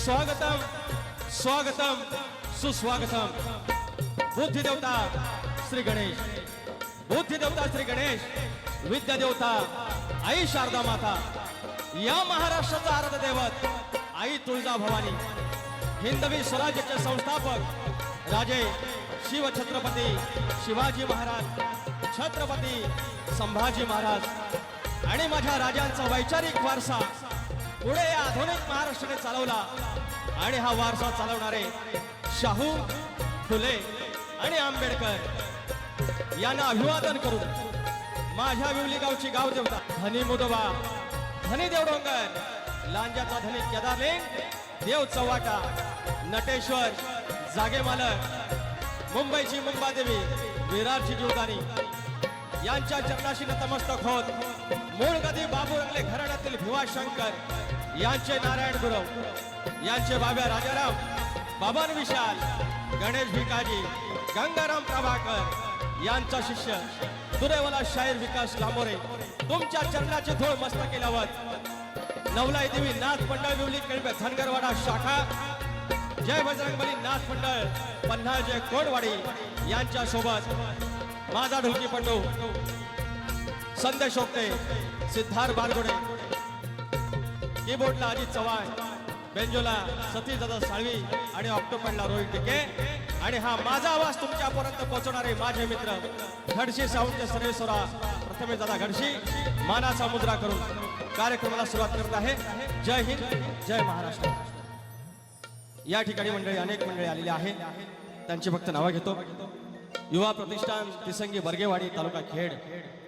स्वागतम स्वागतम सुस्वागतम। बुद्धी देवता श्री गणेश, बुद्धी देवता श्री गणेश, विद्या देवता आई शारदा माता, या महाराष्ट्राचा आराध्य दैवत आई तुळजा भवानी, हिंदवी स्वराज्याचे संस्थापक राजे शिव छत्रपती शिवाजी महाराज, छत्रपती संभाजी महाराज आणि माझ्या राजांचा वैचारिक वारसा पुढे या आधुनिक महाराष्ट्राने चालवला आणि हा वारसा चालवणारे शाहू, फुले आणि आंबेडकर यांना अभिवादन करून माझ्या विवली गावची गाव देवता धनी मुदोबा, धनी देवडोंगर, लांजाचा धनी केदारलिंग, देव चव्हाटा, नटेश्वर, जागे मालक, मुंबईची मुंबादेवी, विरारची जीवदानी यांच्या चरणाशी नतमस्तक होत मूळ गदी बाबू रंगले घराण्यातील भिवाशंकर यांचे नारायण गुरव, यांचे बाब्या राजाराम, बाबन विशाल, गणेश भिकाजी, गंगाराम प्रभाकर यांचा शिष्य दुरेवाला शाहीर विकास लांबोरे तुमच्या चरणाची धूळ मस्त केल्यावर नवलाई देवी नाथ मंडळ विवली केळबे धनगरवाडा शाखा, जय बजरंगबली नाथ मंडळ पन्हाळजे कोडवाडी यांच्या सोबत माझा ढोलकी पंडू संदेश ओकटे, सिद्धार्थ बारगोडे, कीबोर्डला अजित चव्हाण, बेंजोला सतीश दादा साळवी आणि ऑक्टोपनला रोहित टिके आणि हा माझा आवाज तुमच्यापर्यंत पोहोचवणारे माझे मित्र घडशी साऊंडचे सर्वेश्वरा प्रथमेश दादा घडशी मानाचा मुद्रा करून कार्यक्रमाला सुरुवात करत आहे। जय हिंद, जय महाराष्ट्र। या ठिकाणी मंडळी अनेक मंडळी आलेली आहे, त्यांची फक्त नावं घेतो। युवा प्रतिष्ठान तिसंगी बर्गेवाडी तालुका खेड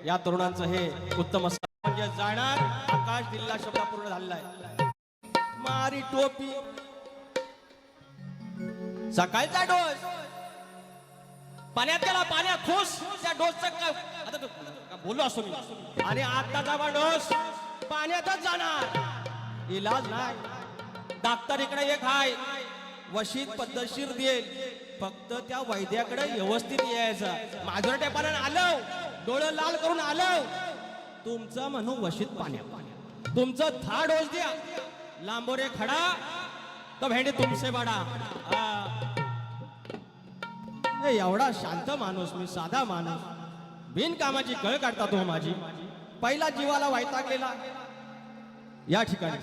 या तरुणांचं हे उत्तम म्हणजे जाणार आकाश दिल्ला शब्द पूर्ण झालेला आहे। मारी टोपी सकाळचा डोस पाण्यात गेला, पाण्यात खुश त्या डोसचा आता बोललो असतो मी, आणि आताचा डोस पाण्यातच जाणार, इलाज नाही। डॉक्टर इकडे एक हाय वशीत पद्धतशीर देईल, फक्त त्या वैद्याकडे व्यवस्थित यायचं। माझ्या टेपानं आलं, डोळं लाल करून आलं, तुमचं म्हणून वशीत पाण्यात तुमचं था डोस द्या, लांबोरे खडा तो भेंडे तुमसे बाडा। एवढा शांत माणूस मी, साधा माणूस, बिनकामाची कळ काढता तो माझी, पहिला जीवाला वैतागलेला। या ठिकाणी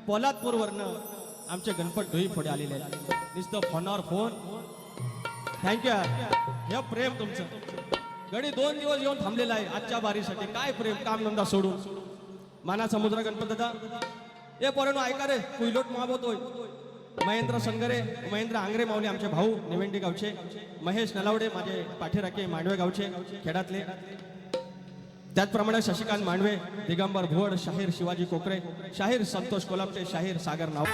पोलादपूर वरनं आमचे गणपत ढोई फोडे आलेले आहेत, नुसतं फोनवर फोन। थँक्यू हे प्रेम तुमचं, गडी 2 दिवस येऊन थांबलेला आहे आजच्या बारीसाठी, काय प्रेम, कामधंदा सोडून। माना समुद्र गणपत दादा हे पोरांनो ऐका रे, कुईलोट मागवतोय महेंद्र संगरे, महेंद्र आंग्रे माऊली आमचे भाऊ निवेंडी गावचे, महेश नलावडे माझे पाठीराखे मांडवे गावचे खेडातले, त्याचप्रमाणे शशिकांत मांडवे, दिगंबर भोड, शाहीर शिवाजी कोकरे, शाहीर संतोष कोलापटे, शाहीर सागर नाव।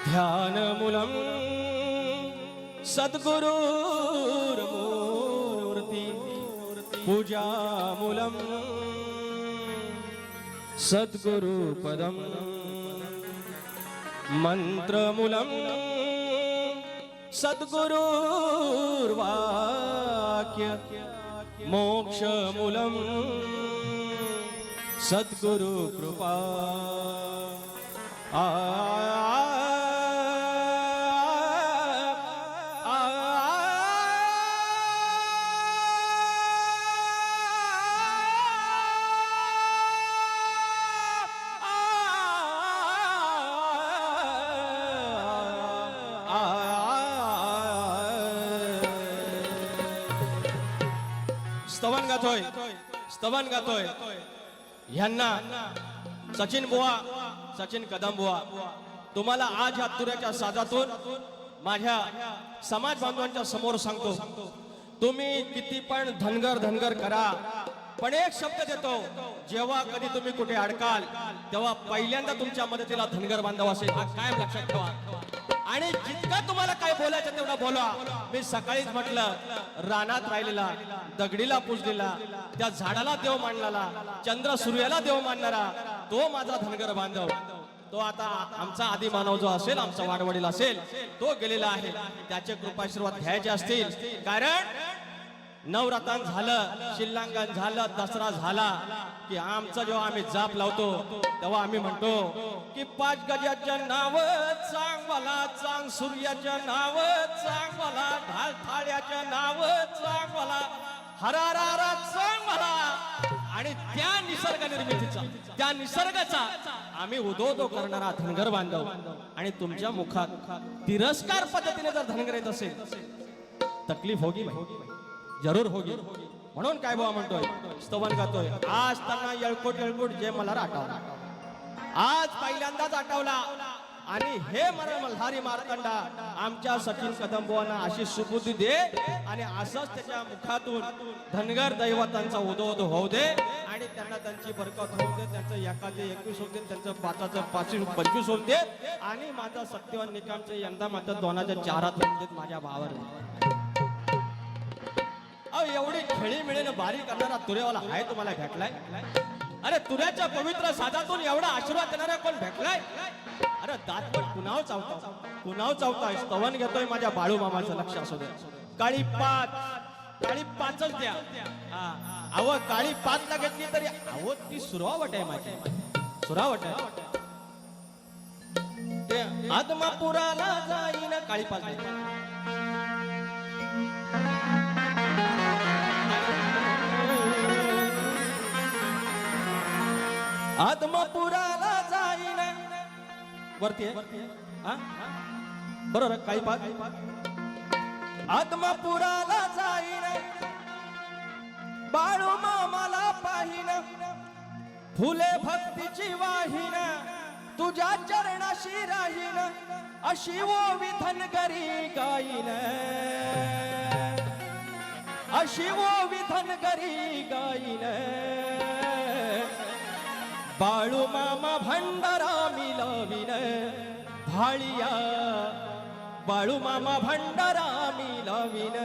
ध्यानमूलम सद्गुरुर्मूर्ति, पूजामूलम सद्गुरुपदम, मंत्रमूलम सद्गुरुर्वाक्य, मोक्षमूलम सद्गुरुकृपा। स्तवन गातोय ह्यांना सचिन बुवा, सचिन कदम बुवा, तुम्हाला आज या तुऱ्याच्या साजातून माझ्या समाज बांधवांच्या समोर सांगतो, तुम्ही किती पण धनगर धनगर करा, पण एक शब्द देतो, जेव्हा कधी तुम्ही कुठे अडकाल तेव्हा पहिल्यांदा तुमच्या मदतीला धनगर बांधव असेल, हा कायम लक्षात ठेवा. आणि जितका तुम्हाला काय बोलायचं तेवढा बोला. मी सकाळीच म्हटलं, रानात राहिलेला, दगडीला पूजलेला, त्या झाडाला देव मानलेला, चंद्र सूर्याला देव मानणारा तो माझा धनगर बांधव. तो आता आमचा आदी मानव जो असेल, आमचा वाडवडील असेल, तो गेलेला आहे. त्याचे कृपाशीर्वाद घ्यायचे असतील, कारण नवरात्रान झालं, शिल्लांगण झालं, दसरा झाला की आमचा जेव्हा आम्ही जाप लावतो तेव्हा आम्ही म्हणतो की 5 गजाचं नाव चांग मला, चांग सूर्याचं नाव चांग मला, ढाल थाळ्याचं नाव चांग मला, हरारारा चांग मला. आणि त्या निसर्ग निर्मितीचा, त्या निसर्गाचा आम्ही उदोदो करणारा धनगर बांधव. आणि तुमच्या मुखात तिरस्कार पद्धतीने जर धनगर येत असेल, तकलीफ होगी भाई, जरूर होगी. म्हणून काय बाबा म्हणतोय, स्तवन गातोय, आज त्यांना येळकोट येळकोट जे मला आठवला, आज पहिल्यांदाच आठवला. आणि हे मल्हारी मार्तंडा आमच्या सचिन कदम बुवांना अशी सुबुद्धी दे, आणि असंच त्याच्या मुखातून धनगर दैवतांचा उदो होऊ दे, आणि त्यांना त्यांची बरकत होऊ दे, त्यांचं एकाचे 21 होऊ दे, त्यांचं 5चं 25 होऊ दे, आणि माझा सत्यवान निकामचे यंदा मात्र 2004 होऊ देत माझ्या भावावर. एवढी खेळी मिळेल बारी करणारा तुरेवाला आहे तुम्हाला भेटलाय? अरे तुऱ्याच्या पवित्र साजातून एवढा आशीर्वाद देणारा कोण भेटलाय? अरे दात पण कुणाव चावताय, स्तवन घेतोय माझ्या बाळू मामाचं, लक्ष असू दे. काळी पाचच द्या. अव काळी 5ला घेतली तरी अहो ती सुरावट आहे माझी, सुरावट आहे. ते आदमापुराला जाईन काळी 5 द्या. आदमापुराला जाईन वरती बरोबर काही 5. आदमापुराला जाईन, बाळू मामाला पाहिन, फुले भक्तीची वाहीन, तुझ्या चरणाशी राहीन, अशी ओवी धनगरी गाईन, अशी ओवी धनगरी गाईन. बाळू मामा भंडारा मिलाविन भाळिया, बाळू मामा भंडारा मिलाविन.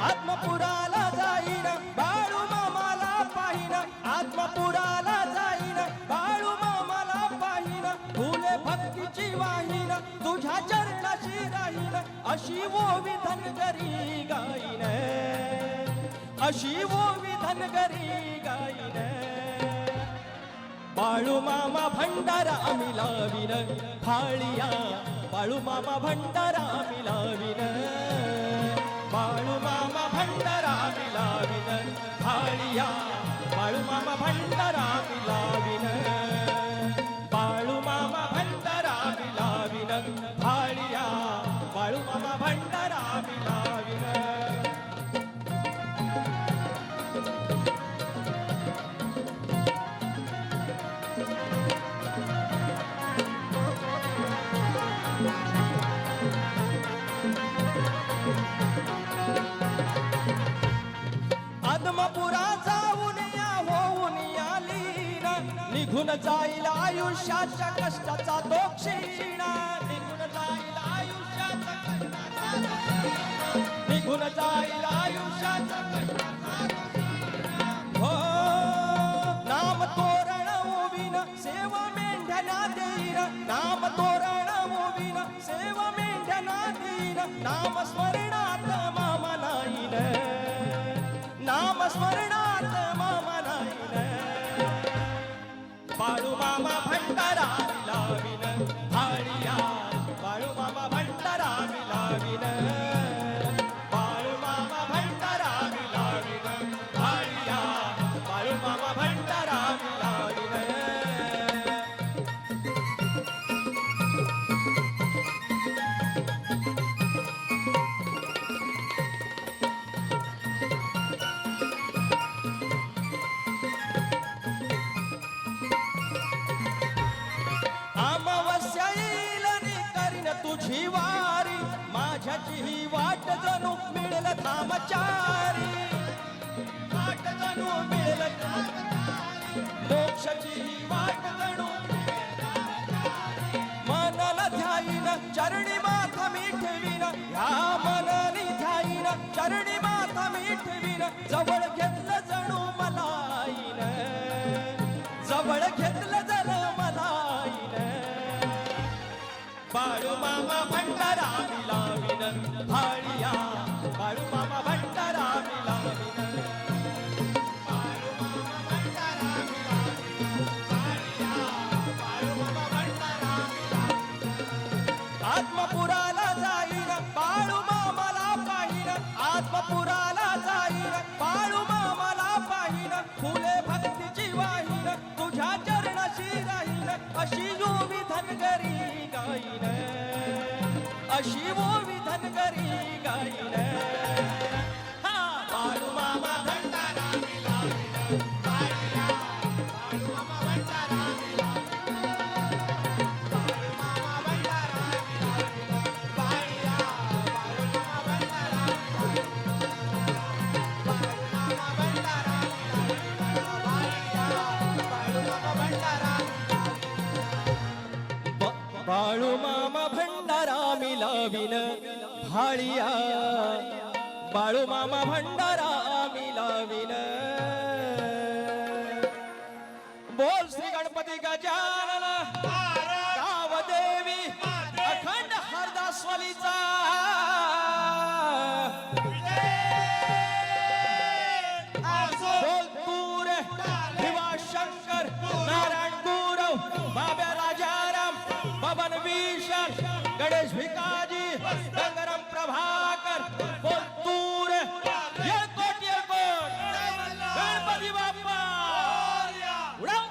आत्मपुराला जाईन, बाळू मामाला पाहिन, आत्मपुराला जाईन, बाळू मामाला पाहिन, फुले भक्तीची वाहीन, तुझ्या चरणाशी राहीन, अशी ओवी धनगरी गाईन, अशी ओवी धनगरी गाईन. बाळू मामा भंडारा मिलाविन भाळिया, बाळू मामा भंडारा मिलाविन, बाळू मामा भंडारा मिलाविन भाळिया, बाळू मामा भंडारा मिलाविन, बाळू मामा भंडारा मिलाविन भाळिया, बाळू मामा भंडारा मिलाविन. आदमापुरा जाऊन या होऊन आलीन, निघून जाईल आयुष्याच्या कष्टाचा तो क्षीण, निघून जाईल आयुष्याचा कष्टाचा, निघून जाईल आयुष्याचा हो. नाम तोरण ओवीन सेवा मेंढ्याना देईन, नाम तोरण ओवीन सेवा मेंढ्याना देईन, नाम स्मरणात मामा नाईन, नाम स्मरणात मामा नाईन. बाळू मामा भंडारा मिलाविन भाळिया, बाळू मामा भंडारा मिलाविन. मोक्षाची ही वाट जणू मिळेल धामचारी, वाट जणू मिळेल धामचारी, मोक्षाची ही वाट जणू मनला ध्याईन चरणी माथा मी ठेवीन, ह्या मननी ध्याईन चरणी माथा मी ठेवीन, जवळ घेतलं जणू मला आईन, जवळ घेतलं जणू मला आईन. बाळू मामा भंडारा मी लावीन भाळिया, बाळू मामा भंडारा मी लावीन, बाळू मामा भंडारा मी लावीन भाळिया, बाळू मामा भंडारा मी लावीन. आत्मपुराला जाईन बाळू मामाला पाहीन, आत्मपुराला जाईन बाळू मामाला पाहीन, फुले भक्तीची वाहीन तुझ्या चरणाशी राहीन, अशी योवी धनगरी गाईन, अशी ओवी धनगरी गाईन. हा बाळू मामा भंडारा मी लावीन भाळिया, बाळू मामा भंडारा मी लावीन, बाळू मामा भंडारा मी लावीन भाळिया, बाळू मामा भंडारा मी लावीन, बाळू मामा भंडारा मी लावीन भाळिया, बाळू मामा भंडारा बाळू मामा भंडारा मी लावीन भाळिया, बाळू मामा भंडारा मी लावीन. बोल श्री गणपती गजानन गाव देवी अखंड हरदासवालीचा बोल तूर भिवा शंकर नारायण गुरव बाब्या राजाराम बबन विशाल गणेश भिकाजी गंगाराम प्रभाकर बोल तूर येळकोट येळकोट गणपती बाप्पा उडाव.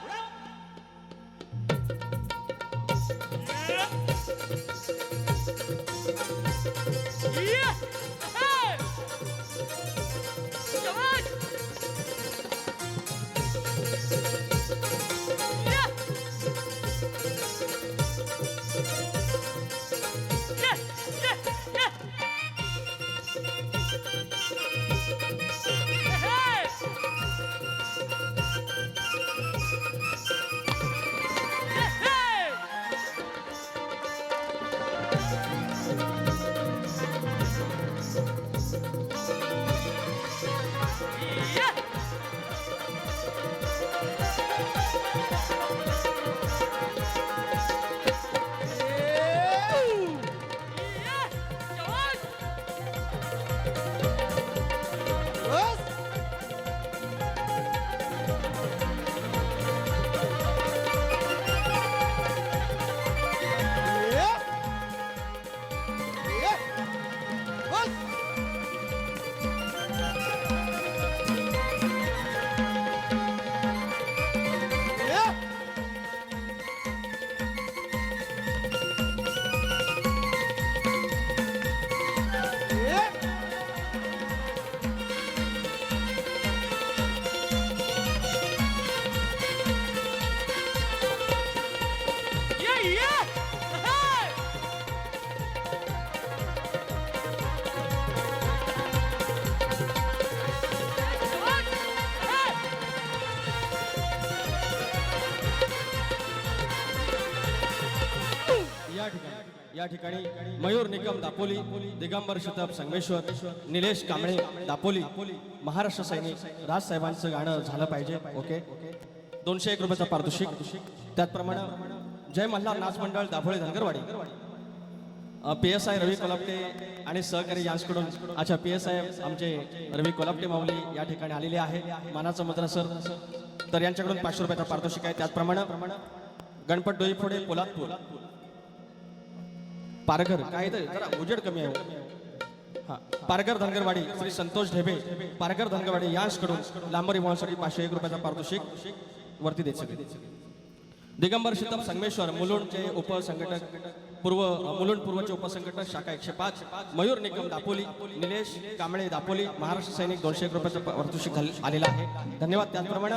या ठिकाणी मयूर निगम दापोली, दिगंबर शतप संगमेश्वर, निलेश कांबळे दापोली, महाराष्ट्र सैनिक राजसाहेबांचं गाणं झालं पाहिजे. ओके 201 रुपयाचा पारितोषिक. त्याचप्रमाणे जय मल्हार नाच मंडळ दाभोळे धनगरवाडी, PSI रवी कोलापटे आणि सहकारी यांच्याकडून अच्छा PSI आमचे रवी कोलापटे माऊली या ठिकाणी आलेले आहे. मानाचा मुद्रा सर तर यांच्याकडून 500 रुपयाचा पारितोषिक आहे. त्याचप्रमाणे गणपत डोईफोडे पोलादपूर, पारघर काय तर जरा उजेड कमी आहे. हा पारघर धनगरवाडी श्री संतोष ढेबे पारघर धनगरवाडी यांच्याकडून लांबरी महोत्सवी 501 रुपयाचा पारितोषिक वरती देत सगळे. दिगंबर शतप संगमेश्वर मुलुंडचे उपसंघटक मुलुंड पूर्वचे उपसंघटक शाखा 105, मयूर निगम दापोली, निलेश कांबळे दापोली, महाराष्ट्र सैनिक 201 रुपयाचं पारितोषिक आलेला आहे. धन्यवाद. त्याचप्रमाणे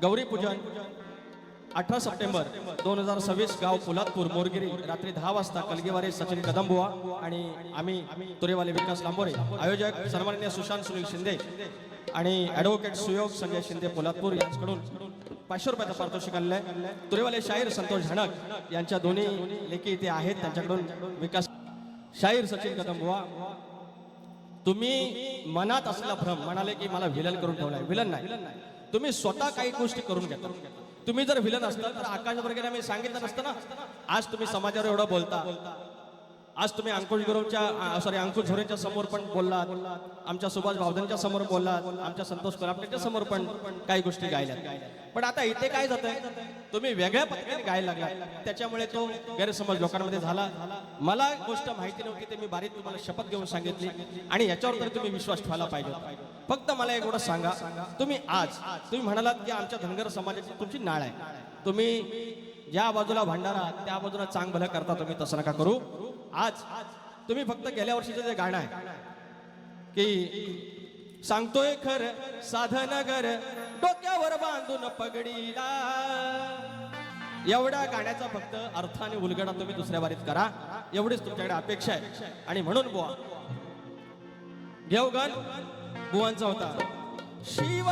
गौरी पूजन 18 सप्टेंबर 2026 गाव पोलादपूर मोरगिरी रात्री 10 वाजता कलगीवारी सचिन कदमबुवा आणि आम्ही तुरेवाले विकास लांबोरे आयोजक सन्माननीय सुशांत सुनील शिंदे आणि ॲडव्होकेट सुयोग संजय शिंदे पोलादपूर यांच्याकडून 500 रुपयाचं पारितोषिक आलेलं आहे. तुरेवाले शाहीर संतोष झणक यांच्या दोन्ही लेखी इथे आहेत, त्यांच्याकडून विकास शाहीर सचिन कदमबुवा. तुम्ही मनात असलेला भ्रम म्हणाले की मला व्हिलन करून ठेवलाय. व्हिलन नाही, तुम्ही स्वतः काही गोष्टी करून घेता. तुम्ही जर व्हिलन असताल तर आकाश वगैरे मी सांगितलं नसतं ना. आज तुम्ही समाजावर एवढं बोलता. आज तुम्ही अंकुश गुरवच्या अंकुश झोरेच्या समोर पण बोललात, आमच्या सुभाष भावदांच्या समोर बोललात, आमच्या संतोष कोल्हापूरच्या समोर पण काही गोष्टी गायल्या. पण आता इथे काय जातंय, तुम्ही वेगळ्या पद्धतीने गायला लागला, त्याच्यामुळे तो गैरसमज लोकांमध्ये झाला. मला गोष्ट माहिती नव्हती, ते मी बारीक तुम्हाला शपथ घेऊन सांगितली आणि याच्यावर तर तुम्ही विश्वास ठेवायला पाहिजे. फक्त मला एक गोष्ट सांगा, तुम्ही म्हणालात की आमच्या धनगर समाजाची तुमची नाळ आहे, तुम्ही ज्या बाजूला भांडारा त्या बाजूला चांग भलं करता, तुम्ही तसं नका करू. आज तुम्ही फक्त गेल्या वर्षीचं जे गाणं आहे की सांगतोय खरं साधन घर डोक्यावर बांधून पगडीला, एवढ्या गाण्याचा फक्त अर्थ आणि उलगडा तुम्ही दुसऱ्या बारीत करा, एवढीच तुमच्याकडे अपेक्षा आहे. आणि म्हणून बुवा घेऊ गण बुवांचा होता. शिव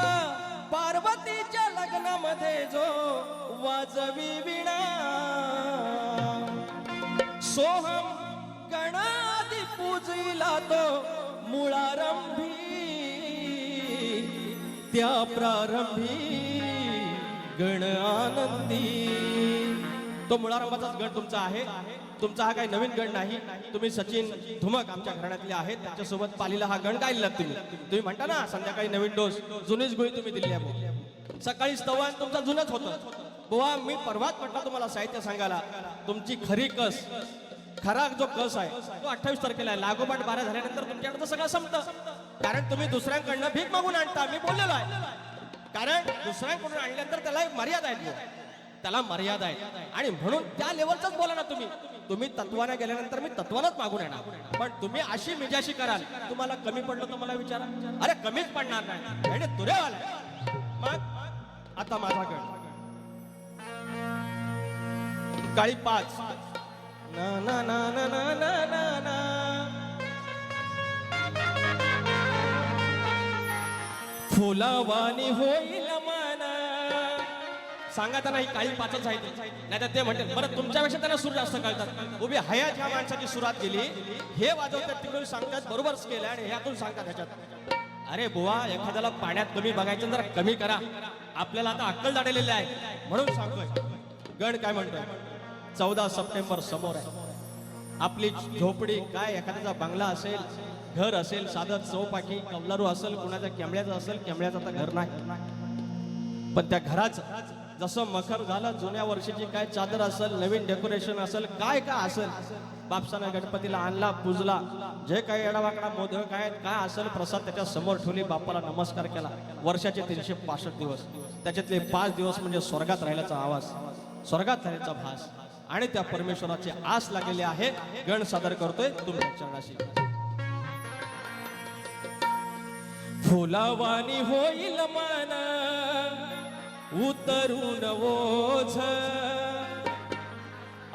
पार्वतीच्या लग्नामध्ये जो वाजवी विणा, सोहम गणादी पूजिला तो मुळारंभी, त्या प्रारंभी गण आनंदी. तो मुळारंभाचाच गण तुमचा आहे. तुमचा हा काही नवीन गण नाही. तुम्ही सचिन धुमक आमच्या घराण्यातले आहेत, त्यांच्यासोबत पालीला हा गण गायला तुम्ही म्हणता ना संध्याकाळी नवीन डोस, जुनीच गोळी तुम्ही दिली आहे. सकाळी स्तवन तुमचा जुनच होतं. बुवा मी परवाच म्हटलं तुम्हाला साहित्य सांगायला, तुमची खरी कस, खरा जो कस आहे तो 28 तारखेला आहे. लागोपाठ 12 झाल्यानंतर तुमच्याकडे सगळं संपतं. कारण तुम्ही दुसऱ्यांकडनं भीक मागून आणता, मी बोललेलो आहे. कारण दुसऱ्यांकडून आणल्यानंतर त्याला एक मर्यादा आहे, त्याला मर्यादा आहे. आणि म्हणून त्या लेवलचाच बोला ना तुम्ही तत्वाने गेल्यानंतर मी तत्वानच मागून येणार. पण तुम्ही अशी मिजाशी कराल, तुम्हाला कमी पडलं तर मला विचारा. अरे कमीच पडणार नाही आणि तुरेवाला. मग आता माझा गण काळी 5 ना ना ना ना ना ना ना ना, फुलावानी होईल मन. सांगा त्यांना ही काळी 5च आहे, नाही तर ते म्हणते बरं तुमच्यापेक्षा त्यांना सूर जास्त कळतात. उभी हयात ह्या माणसाची सुरुवात केली, हे वाजवतात तिकडून सांगतात बरोबर स्केल आहे, आणि ह्यातून सांगतात ह्याच्यात. अरे बुवा एखाद्याला पाण्यात कमी बघायचं जरा कमी करा. आपल्याला आता अक्कल दाढलेली आहे म्हणून सांगतोय. गण काय म्हणतोय, 14 सप्टेंबर समोर आहे. आपली झोपडी काय, एखाद्याचा बंगला असेल, घर असेल, साधं चौपाकी कवलारू असेल, कुणाच्या केंबळ्याचं असेल, केंबळ्याचं आता घर नाही, पण त्या घराचं जसं मखर झालं, जुन्या वर्षीची काय चादर असेल, नवीन डेकोरेशन असेल, काय काय असेल, बापसानं गणपतीला आणला, पूजला, जे काही एडावाकडा मोदक आहेत काय असेल प्रसाद त्याच्या समोर ठेवली, बाप्पाला नमस्कार केला. वर्षाचे 365 दिवस, त्याच्यातले 5 दिवस म्हणजे स्वर्गात राहिल्याचा आवाज, स्वर्गात राहिल्याचा भास आणि त्या परमेश्वराची आस लागलेली आहे. गण सादर करतोय तुमच्या चरणाशी. फुलावानी होईल मन उतरून ओझ,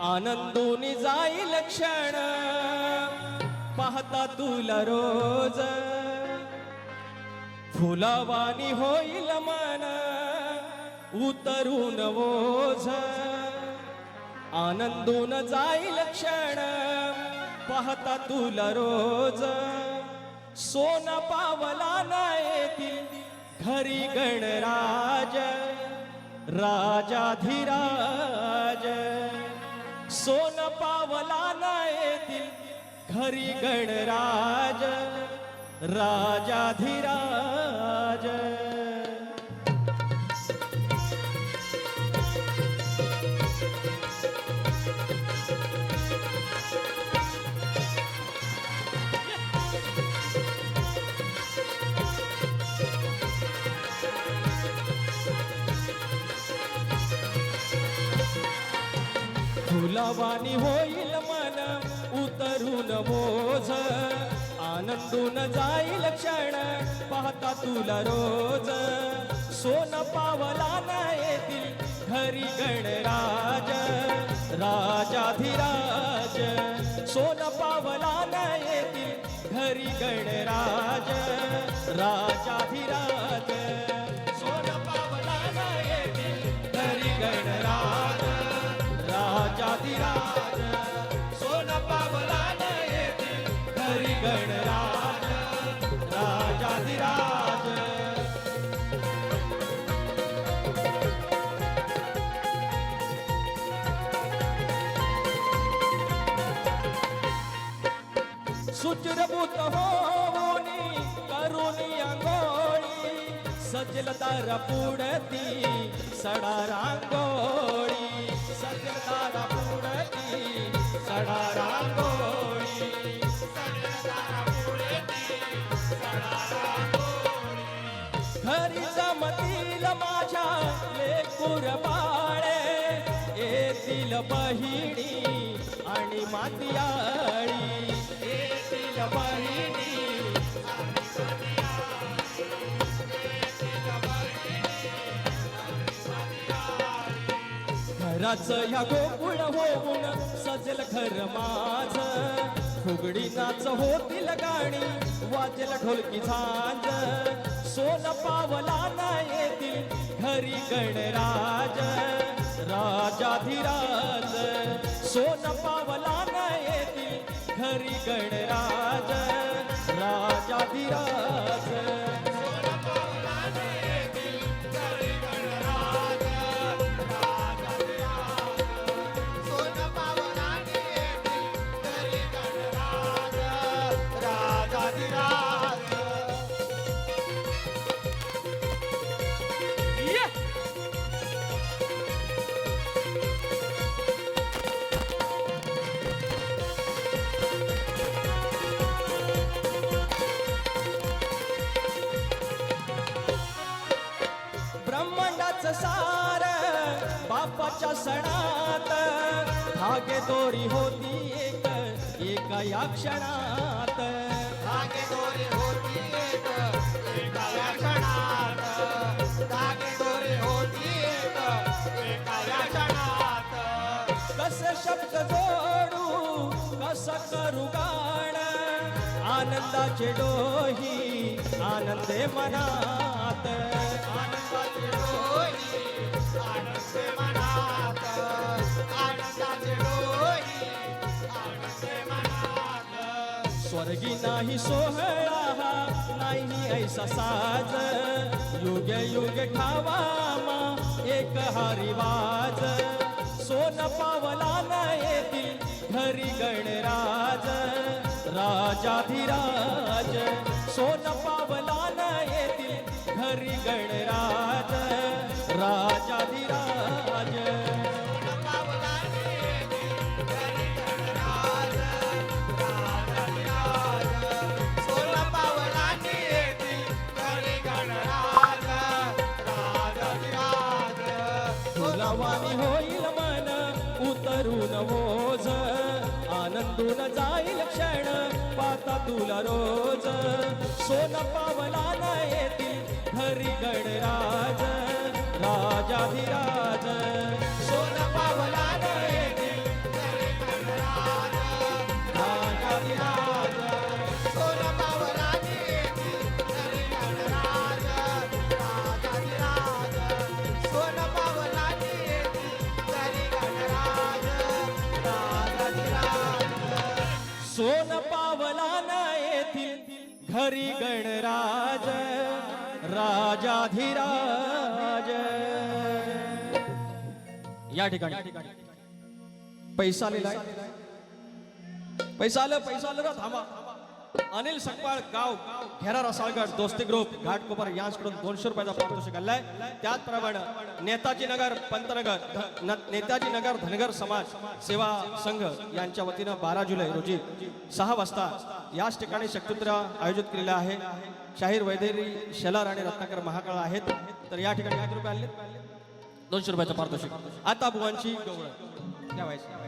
आनंदोनी जाईल क्षण पाहता तुला रोज. फुलावानी होईल मन उतरून ओझ, आनंदून जाईल क्षण पाहता तुला रोज. सोन पावला येतील घरी गणराज राजाधिराज, सोन पावला येतील घरी गणराज राजाधिराज. फुलावानी होईल मन उतरून बोझ, आनंदून जाईल क्षण पाहता तुला रोज. सोन पावला येतील घरी गणराज राजाधिराज सोन पावला न येतील घरी गणराज राजाधिराज सोन पावला न येतील घरी गणराज राजाधिराज सोन पावला न येतील घरी गणराज राजाधिराज सुचिरभूत होऊनी करुणी अंगोळी सजल दार पुढती सडा रांगोळी सजल दार पुढती सडा रांगोळी घरी जमतील माझ्या लेकूर बाळे येतील बहिणी आणि मातियाळी येतील बहिणी घराचं ह्या गोकुळ होऊन सजेल घर माझ फुगडी नाच होतील गाणी वाजेल ढोलकी झांज सोन पावला न येतील घरी गणराज राजाधिराज सोन पावला न येतील घरी गणराज राजाधिराज ब्रह्मांडाचं सार बापाच्या सणात धागे दोरी होती एक एका या क्षणात धागे दोरी होती एक एका या क्षणात धागे दोरी होती एक एका या क्षणात कस शब्द जोडू कस करू गाण आनंदाचे डोही आनंदे मनात आनंदाचे डोही आनंदे मनात आनंदाचे डोही आनंदे मनात स्वर्गी नाही सोहळा नाही ऐसा साज युग युग ठावा मा एक हरिवाज सोन पावला न येतील घरी गणराज राजाधिराज सोन पावला न येतील घरी गणराज राजाधिराज फुलावानी होईल मन उतरून ओझ आनंदून जाईल क्षण पाता तुला रोज सोन पावला न येतील घरी गणराज राजाधिराज सोन पावला न येतील घरी गणराज राजाधिराज सोन पावला न येतील घरी गणराज राजाधिराज सोन पावला न येतील घरी गणराज राजाधिराज सोन पावला न येतील घरी गणराज राजाधिराज या ठिकाणी पैसा लिहिलाय पैसा आलं रे थांबा अनिल सकपाळ गाव घेरा रसाळगड दोस्ती ग्रुप घाटकोपर यांच्याकडून 200 रुपयाचा पारितोषिक आलाय त्याचप्रमाणे नेताजी नगर पंतनगर नेताजी नगर धनगर समाज सेवा संघ यांच्या वतीनं 12 जुलै रोजी 6 वाजता याच ठिकाणी शक्तित्र आयोजित केलेलं आहे शाहीर वैदेरी शेलार आणि रत्नाकर महाकाळ आहेत तर या ठिकाणी किती रुपये आले 200 रुपयाचा पारितोषिक आता बुवांची गवळ त्या व्हायची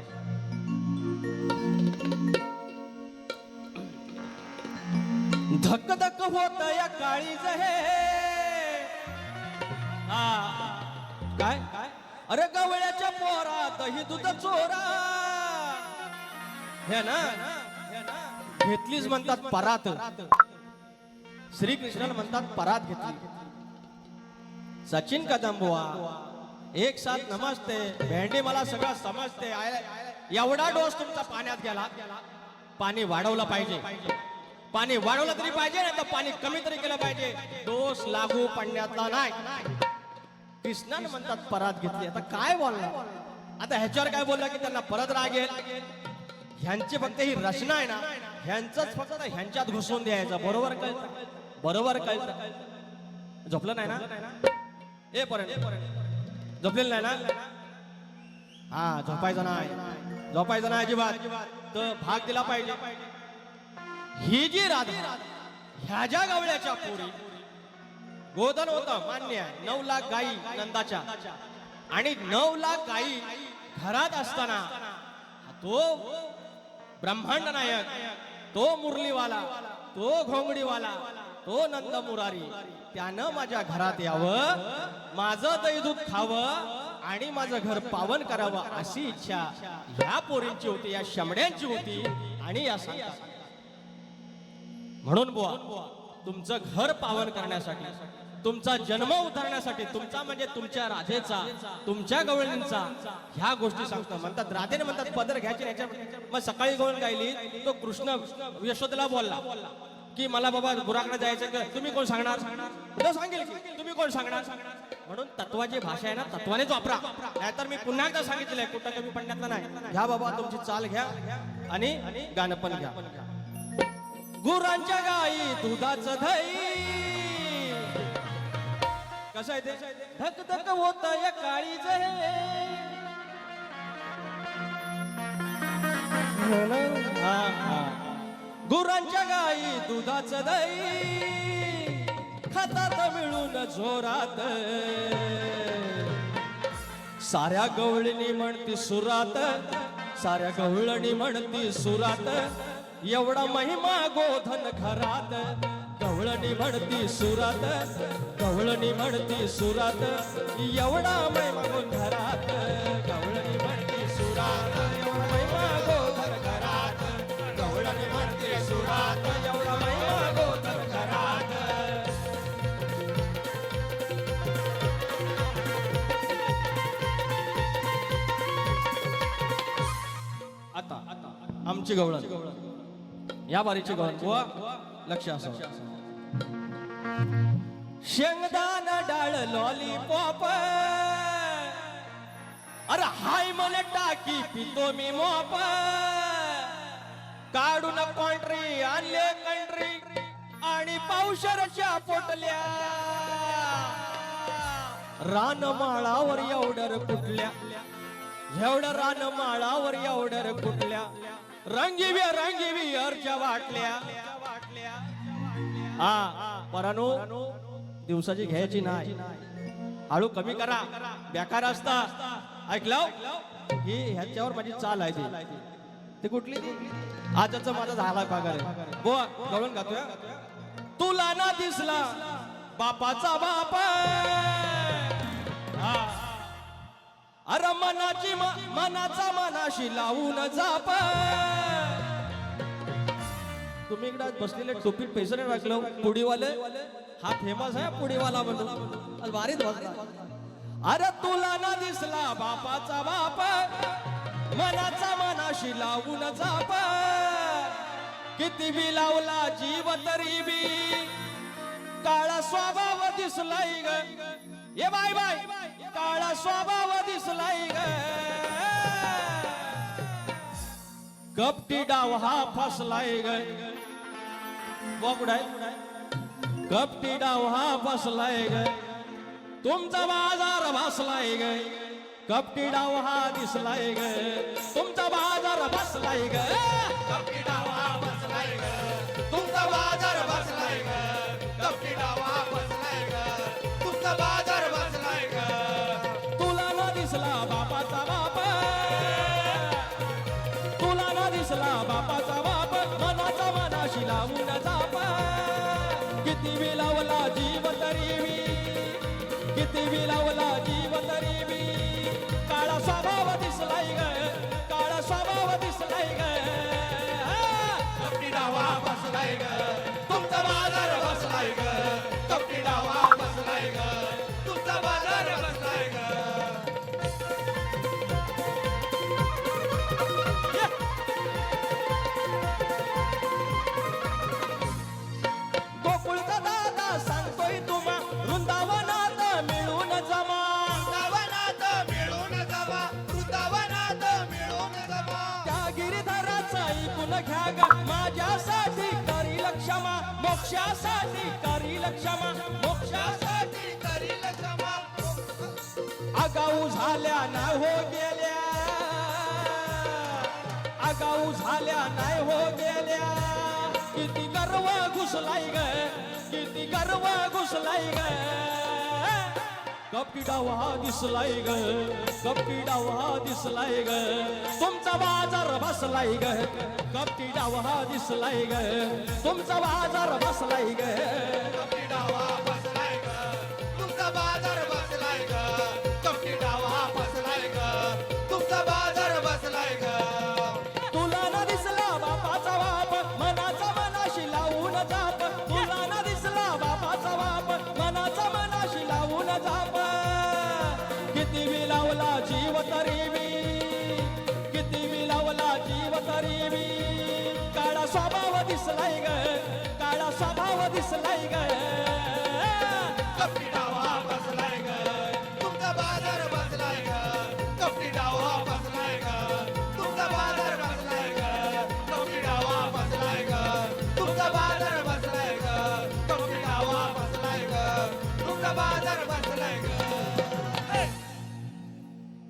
धक धक होत या काळीज हे काय अरे गवळ्याच्या पोरा दही दूध चोरा हे ना घेतलीच म्हणतात परात. श्रीकृष्णाला म्हणतात परात घेतली. सचिन कदम बुवा एक साथ नमस्ते भेंडी मला सगळं समजते. एवढा डोस तुमचा पाण्यात गेला. पाणी वाढवलं पाहिजे. पाणी वाढवलं तरी पाहिजे नाही तर पाणी कमी तरी केलं पाहिजे. डोस लागू पडण्यातला नाही. कृष्णाने म्हणतात परात घेतली. आता काय बोलणार? आता ह्याच्यावर काय बोलला की त्यांना परत राग येईल. ह्यांची फक्त ही रचना आहे ना ह्यांचंच फक्त ह्यांच्यात घुसून द्यायचं. बरोबर कळतं? बरोबर कळतं? झोपलं नाही ना? ए पर्यंत झोपलेलं नाही ना? हा झोपायचं नाही. झोपायचं नाही अजिबात. तर भाग दिला पाहिजे. ही जी राधा ह्या ज्या गवळ्याच्या पोरी गोधन होतं मान्य आहे. 9 लाख गायी नंदाच्या आणि 9 लाख गायी घरात असताना तो ब्रह्मांड नायक, तो मुरलीवाला, तो घोंगडीवाला, तो नंद मुरारी त्यानं माझ्या घरात यावं, माझं दही दूध खावं आणि माझं घर पावन करावं अशी इच्छा ह्या पोरींची होती, या शमड्यांची होती. आणि या सांगतात म्हणून बुवा तुमचं घर पावन करण्यासाठी, तुमचा जन्म उतरण्यासाठी, तुमचा म्हणजे तुमच्या राधेचा, तुमच्या गवळणींचा ह्या गोष्टी सांगतात. म्हणतात राधेने म्हणतात पदर घ्यायची ह्याच्या. मग सकाळी गवळण गायली तो कृष्ण यशोदेला बोलला की मला बाबा बुराकडे जायचं. तुम्ही कोण सांगणार? तो सांगेल की तुम्ही कोण सांगणार. म्हणून तत्वाची भाषा आहे ना तत्वानेच वापरा. नाहीतर मी पुन्हा एकदा सांगितलंय कुठं कमी पडण्यातलं नाही. घ्या बाबा तुमची चाल घ्या आणि गाणं पण घ्या. गुरांच्या गाई दुधाचं दही कसं आहे ते धक धक होत या काळीज गुरांच्या गाई दुधाचं दही खातात मिळून जोरात. साऱ्या गवळणी म्हणती सुरात, साऱ्या गवळणी म्हणती सुरात. एवढा महिमा गोधन घरात. गवळणी म्हणती सुरात, गवळणी म्हणती सुरात. एवढा महिमा गोधन घरात. गवळणी म्हणती सुरात, एवढा महिमा गोधन घरात. गवळणी म्हणती सुरात, एवढा महिमा गोधन घरात. आता आमची गवळण या बारीची गवळण बुवा लक्ष असं. शेंगदाण डाळ लॉलीपॉप अरे हाय मला टाकी पितो मी मोप. काढून कॉन्ट्री आणले कंट्री आणि पावशरच्या पोटल्या. रानमाळावर एवढर कुठल्या, एवढं रानमाळावर एवढर कुठल्या. रंगीवी रंगीवी अर्च्या वाटल्या. हा परानो दिवसाची घ्यायची नाही. हळू कमी करा बेकार असता. ऐकलं ही ह्याच्यावर माझी चाल आहे. ती कुठली आजचा माझा झाला पगार बुवा गवळण गातोय. तुला ना दिसला बापाचा बाप. अरे मनाची मनाचा मनाशी लावून जाप. तुम्ही इकडे बसलेले टोपीत पैसे नाही टाकलं पुडीवाले. हा फेमस आहे पुडीवाला म्हणून भारीच वाजला. अरे तुला ना दिसला बापाचा बाप. मनाचा मनाशी लावून जाप. किती बी लावला जीव तरी बी काळा स्वभाव दिसलाय ग. ये बाय बाय काळा स्वभाव दिसलाय ग. कपटी डाव हा फसलाय ग. कपटी डाव हा फसलाय ग. तुमचा बाजार बसलाय ग. कपटी डाव हा दिसलाय ग. तुमचा बाजार बसलाय ग. कपटी डाव हा बसलाय ग. तुमचा बाजार बसलाय ग. कपटी डाव हा बसलाय ग. तुमचा बाजार बसलाय ग. तुला न दिसला बापाचा बाप. तुला न दिसला बापाचा बाप. मनाचा मनाशी लावून जाप. किती बी लावला जीव तरी बी, किती बी लावला जीव तरी बी स्वभाव दिसलाय ग काळा स्वभाव दिसलाय ग कपटी डावा बसलाय ग तुमचा बाजार बसलाय ग कपटी डावा बसलाय ग तुमचा बाजार बसलाय ग गोकुळचा दादा सांगतोय तुम्हा वृंदावनात मिळून जमा वृंदावनात मिळून जावा वृंदावनात मिळून जावा त्या गिरिधराचा ऐकून घ्या ग माझ्यासाठी करील क्षमा मोक्षासाठी करील क्षमा मोक्षासाठी साठी करील क्षमा आगाऊ झाल्या नाही हो गेल्या आगाऊ झाल्या नाही हो गेल्या किती गर्व घुसलाय ग किती गर्व घुसलाय ग कपटी डावा दिसलाय ग कपटी डावा दिसलाय ग तुमचा बाजार बसलाय ग कपटी डावा दिसलाय ग तुमचा बाजार बसलाय ग कपटी डावा बसलाय ग तुमचा बाजार बसलाय ग कपटी डावा बसलाय ग तुमचा बाजार बसलाय ग तुला न दिसला बापाचा बाप मनाचा मनाशी लावून जाप तुला न दिसला बापाचा बाप मनाचा मनाशी लावून जाप किती मी लावला जीव तरी मी किती मी लावला जीव तरी मी काळा स्वभाव दिसलाय ग काळा स्वभाव दिसलाय ग कपटी डावा बसलाय ग तुमचा बाजार बसलाय ग कपटी डावा बसलाय ग तुमचा बाजार बसलाय ग कपटी डावा बसलाय ग तुमचा बाजार बसलाय ग कपटी डावा बसलाय ग तुमचा बाजार बसलाय ग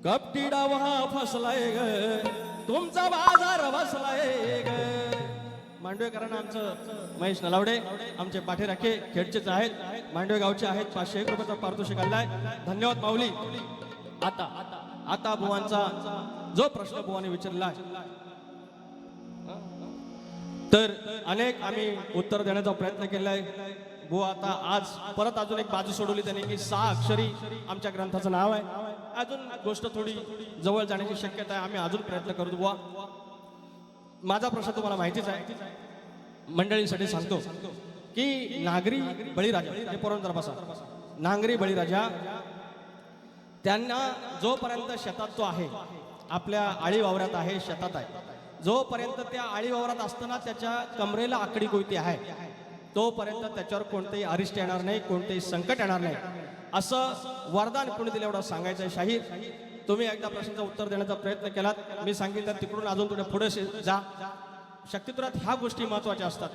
कपटी डावा फसलाय ग तुमचा बाजार बसलाय ग मांडवेकरांना आमचं महेश नलावडे आमचे पाठीराखे खेडचेच आहेत मांडवे गावचे आहेत 501 रुपयाचा पारितोषिक आलाय धन्यवाद माऊली आता आता बुवांचा जो प्रश्न बुवाने विचारला तर अनेक आम्ही उत्तर देण्याचा प्रयत्न केलाय बुवा आता आज परत अजून एक बाजू सोडवली त्याने की 6 अक्षरी आमच्या ग्रंथाचं नाव आहे अजून गोष्ट थोडी जवळ जाण्याची शक्यता आहे आम्ही अजून प्रयत्न करतो बुवा माझा प्रश्न तुम्हाला माहितीच आहे मंडळींसाठी सांगतो की नागरी बळीराजा हे पोरांतर बसा नांगरी बळीराजा त्यांना जोपर्यंत शेतात तो आहे आपल्या आळी वावरात आहे शेतात आहे जोपर्यंत त्या आळी वावरात असताना त्याच्या कमरेला आकडी कोयती आहे तोपर्यंत त्याच्यावर कोणतेही अरिष्ट येणार नाही कोणतेही संकट येणार नाही असं वरदान कोणी दिलं एवढं सांगायचं आहे शाहीर तुम्ही एकदा प्रश्नाचं उत्तर देण्याचा प्रयत्न केलात मी सांगितलं तिकडून अजून थोडे पुढे जा शक्तिपुरात ह्या गोष्टी महत्वाच्या असतात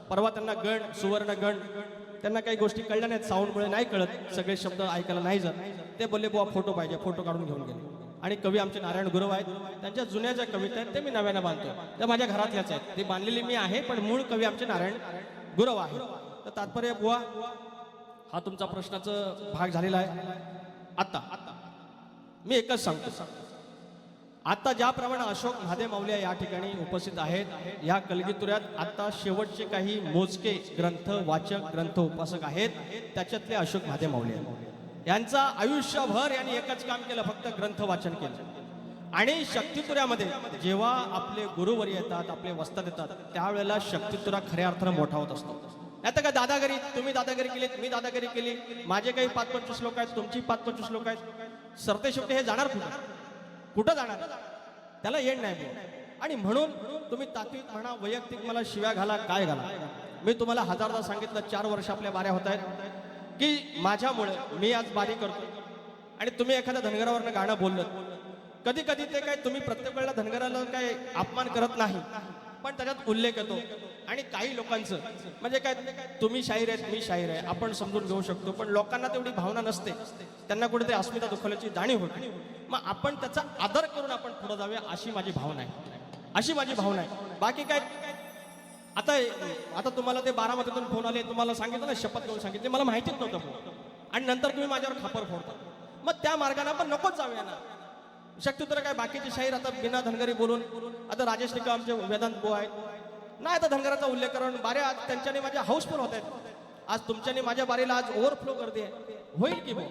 परवा त्यांना गण सुवर्ण गण त्यांना काही गोष्टी कळल्या नाहीत साऊंडमुळे नाही कळत सगळे शब्द ऐकायला नाही जात ते बोलले बुवा फोटो पाहिजे फोटो काढून घेऊन गेले आणि कवी आमचे नारायण गुरव आहेत त्यांच्या जुन्या ज्या कविता आहेत ते मी नव्यानं बांधतो त्या माझ्या घरातल्याच आहेत ती बांधलेली मी आहे पण मूळ कवी आमचे नारायण गुरव आहे तर तात्पर्य बुवा हा तुमचा प्रश्नाचा भाग झालेला आहे आता मी एकच सांगतो आता ज्याप्रमाणे अशोक महादेव माऊली या ठिकाणी उपस्थित आहेत या कलगीतुऱ्यात आता शेवटचे काही मोजके ग्रंथ वाचक ग्रंथ उपासक आहेत त्याच्यातले अशोक महादेव माऊली आहेत यांचा आयुष्यभर यांनी एकच काम केलं फक्त ग्रंथ वाचन केलं आणि शक्तितुऱ्यामध्ये जेव्हा आपले गुरुवर येतात आपले वस्तात येतात त्यावेळेला शक्तितुरा खऱ्या अर्थानं मोठा होत असतो आता का दादागिरी तुम्ही दादागिरी केली मी दादागिरी केली माझे काही 5-25 लोक आहेत तुमची 5-25 लोक आहेत सरते शेवटी हे जाणार कुठं जाणार त्याला येण नाही आणि म्हणून तुम्ही तात्विक म्हणा वैयक्तिक मला शिव्या घाला काय घाला मी तुम्हाला हजारदा सांगितलं 4 वर्ष आपल्या बाऱ्या होत आहेत की माझ्यामुळे मी आज बारी करतो आणि तुम्ही एखाद्या धनगरावरनं गाणं बोललं कधी कधी ते काय तुम्ही प्रत्येक वेळेला धनगराला काय अपमान करत नाही पण त्याच्यात उल्लेख येतो आणि काही लोकांचं म्हणजे काय तुम्ही शाहीर आहेत मी शाहीर आहे आपण समजून घेऊ शकतो पण लोकांना तेवढी भावना नसते त्यांना कुठेतरी अस्मिता दुखावल्याची जाणीव होती मग आपण त्याचा आदर करून आपण पुढे जाऊया अशी माझी भावना आहे अशी माझी भावना आहे बाकी काय आता तुम्हाला ते बारामतीतून फोन आले तुम्हाला सांगितलं ना शपथ घेऊन सांगितले मला माहितीच नव्हतं आणि नंतर तुम्ही माझ्यावर खापर फोडता मग त्या मार्गाने आपण नकोच जाऊया ना शक्यतो काय बाकीचे शाहीर आता बिना धनगरी बोलून आता राजेश निकम आमचे वेदांत बो आहेत नाही आता धनगराचा उल्लेख करून बारे आज त्यांच्याने माझ्या हाऊसफुल होत आहेत आज तुमच्याने माझ्या बारीला आज ओव्हरफ्लो गर्दी आहे होईल की भाऊ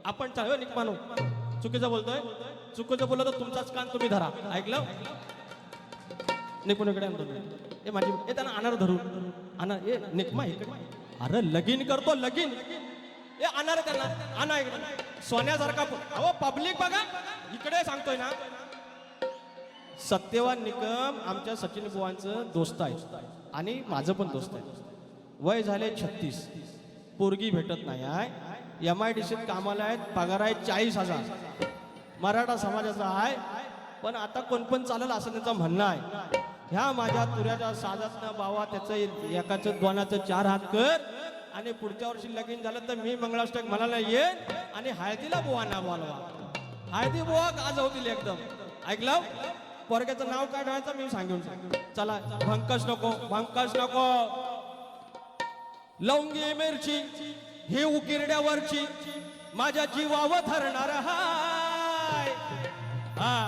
आपण चालू निकमानो चुकीचं बोलतोय चुकीचं बोललं तर तुमचाच कान तुम्ही धरा ऐकलं निकून इकडे आणतो ए माझी ए त्यांना आणणार धरू आणा ए निकमा इकडे अरे लगीन करतो लगीन ए आणणार त्यांना आणा इकडे सोन्यासारखा अहो पब्लिक बघा इकडे सांगतोय ना सत्यवान निकम आमच्या सचिन बुवांचं दोस्त आहे आणि माझं पण दोस्त आहे वय झाले 36 पोरगी भेटत नाही आहे MIDCत कामाला आहेत पगार आहे 40,000 मराठा समाजाचा आहे पण आता कोण पण चालेल असं त्यांचं म्हणणं आहे ह्या माझ्या तुऱ्याच्या साजातनं बावा त्याचं एकाचं दोनाचं 4 हात कर आणि पुढच्या वर्षी लगीन झालं तर मी मंगळाष्टक म्हणायला येईन आणि हळदीला बुवांना बोलवा हळदी बुवा गाजवतील एकदम ऐकलं पोरग्याचं नाव काय ठेवायचं मी सांगून चला भंकस नको लवंगी मिरची ही उकिरड्यावरची माझ्या जीवावर धरणार हाय हा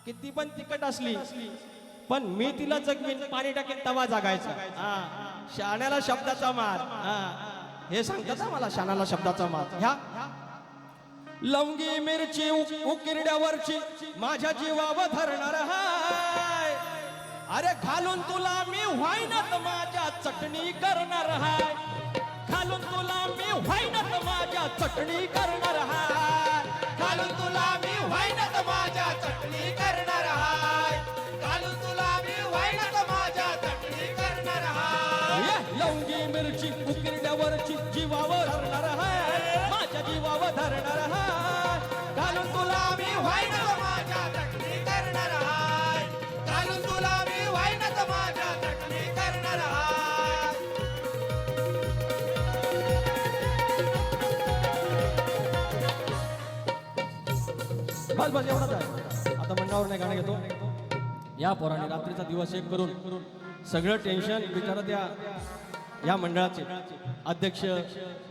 किती पण तिखट असली पण मी तिला जगवीन पाणी टाकेन तवा जागायचा हा शाण्याला शब्दाचा मार हा हे सांगतात ना मला शाण्याला शब्दाचा मार ह्या लवंगी मिरची उकिरड्यावरची माझ्या जीवावर धरणार हाय अरे घालून तुला मी व्हायनात माझ्या चटणी करणार हाय घालून तुला मी व्हायनात माझ्या चटणी करणार हाय घालून तुला मी व्हायनात माझ्या चटणी करणार हाय घालून तुला मी व्हायनात माझ्या चटणी करणार हाय लवंगी मिरची उकिरड्यावरची जीवावर धरणार हाय माझ्या जीवावर धरणार हाय घालून तुला मी व्हायनात माझ्या चटणी करणार हाय घालून तुला मी व्हायनात माझ्या चटणी करणार हाय बस एवढंच आहे आता मंडावर नाही गाणं घेतो या पोराने रात्रीचा दिवस एक करून सगळं टेन्शन बिचारा त्या या मंडळाचे अध्यक्ष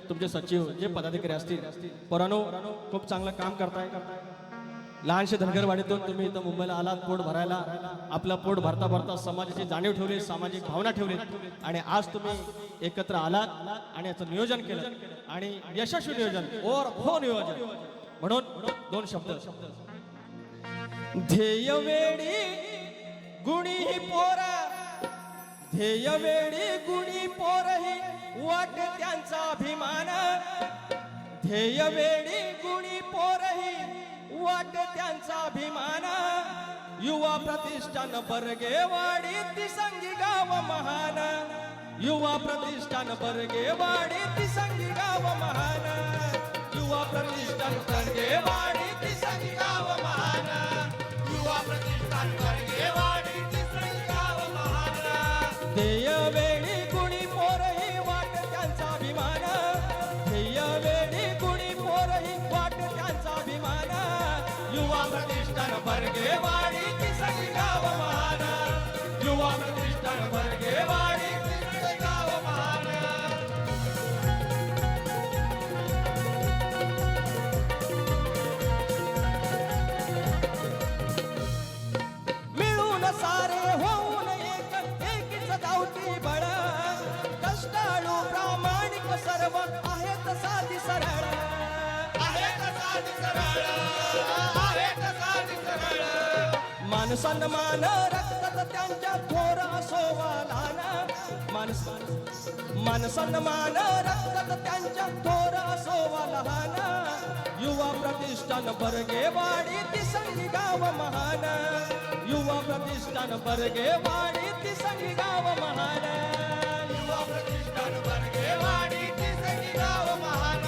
तुमचे सचिव जे पदाधिकारी असतील पोरानो खूप चांगलं काम करताय लहानशे धनगरवाडीतून तुम्ही इथं मुंबईला आलात पोट भरायला आपलं पोट भरता भरता समाजाची जाणीव ठेवली सामाजिक भावना ठेवली आणि आज तुम्ही एकत्र आलात आणि याचं नियोजन केलं आणि यशस्वी नियोजन और हो नियोजन म्हणून 2 शब्द ध्येय वेडी गुणी ही पोरा ध्येय वेडी गुणी पोरही वाट त्यांचा अभिमान ध्येय वेडी गुणी पोरही वाट त्यांचा अभिमान युवा प्रतिष्ठान बर्गेवाडी तिसंगी गाव महान युवा प्रतिष्ठान बर्गेवाडी तिसंगी गाव महान युवा प्रतिष्ठान बर्गेवाडी तिसरी गाव महान युवा प्रतिष्ठान बर्गेवाडी तिसरी गाव महान ध्येय वेळी गुणी पोरही वाट त्यांचा अभिमान ध्येय वेळी गुणी पोरही वाट त्यांचा अभिमान युवा प्रतिष्ठान बर्गेवाडी तिसरी गाव महान युवा प्रतिष्ठान बर्गेवाडी तिसरी गाव महान मिळून सारे होऊन एक एकीच गावठी बळ कष्टाळू प्रामाणिक सर्व आहेत साधी सरळ आहेत साधी सरळ आहेत साधी सरळ मान सन्मान रक्तात त्यांच्या थोर असोवा लहान मान सन्मान रक्तात त्यांच्या थोर असोवा लहान युवा प्रतिष्ठान बर्गेवाडी तिसंगी गाव महान युवा प्रतिष्ठान बर्गेवाडी तिसंगी गाव महान युवा प्रतिष्ठान बर्गेवाडी तिसरी गाव महान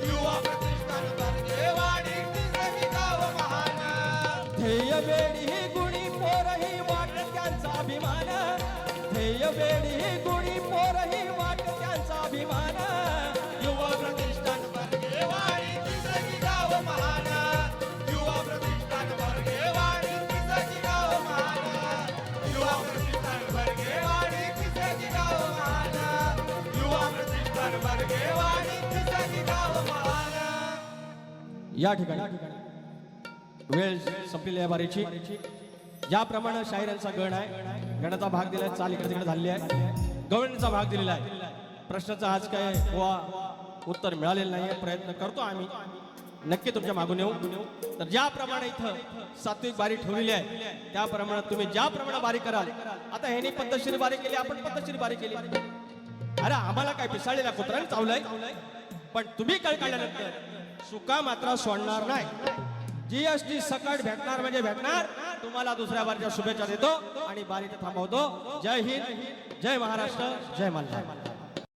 युवा प्रतिष्ठान बर्गेवाडी तिसरी गाव महान ध्येय वेडी ही गुणी पोरही वाट त्यांचा अभिमान ध्येय वेडी ही गुणी पोरही वाट त्यांचा अभिमान युवा प्रतिष्ठान बर्गेवाडी तिसरी गाव महान युवा प्रतिष्ठान बर्गेवाडी तिसरी गाव महान युवा प्रतिष्ठान बर्गेवाडी तिसरी गाव महान युवा प्रतिष्ठान बर्गेवाडी तिसरी गाव महान या ठिकाणी वेळ संपलेली आहे बारीची ज्याप्रमाणे शाहिरांचा गण आहे गणाचा भाग दिलाय चाल इकडे तिकडे झालेली आहे गवळणीचा भाग दिलेला आहे प्रश्नाचं आज काय उत्तर मिळालेलं नाही प्रयत्न करतो आम्ही नक्की तुमच्या मागून येऊ. तर ज्याप्रमाणे इथं सात्विक बारी ठेवलेली आहे त्याप्रमाणे तुम्ही ज्याप्रमाणे बारी कराल. आता ह्यानी पद्धतशीर बारी केली, आपण पद्धतशीर बारी केली. अरे आम्हाला काय पिसाळलेला कुत्र्याने चावलंय, पण तुम्ही कळ काढल्यानंतर सुका मात्र सोडणार नाही. जीएसटी सकट भेटणार म्हणजे भेटणार. तुम्हाला दुसऱ्या बारीच्या शुभेच्छा देतो आणि बारी थांबवतो. जय हिंद, जय महाराष्ट्र, जय मल्हार.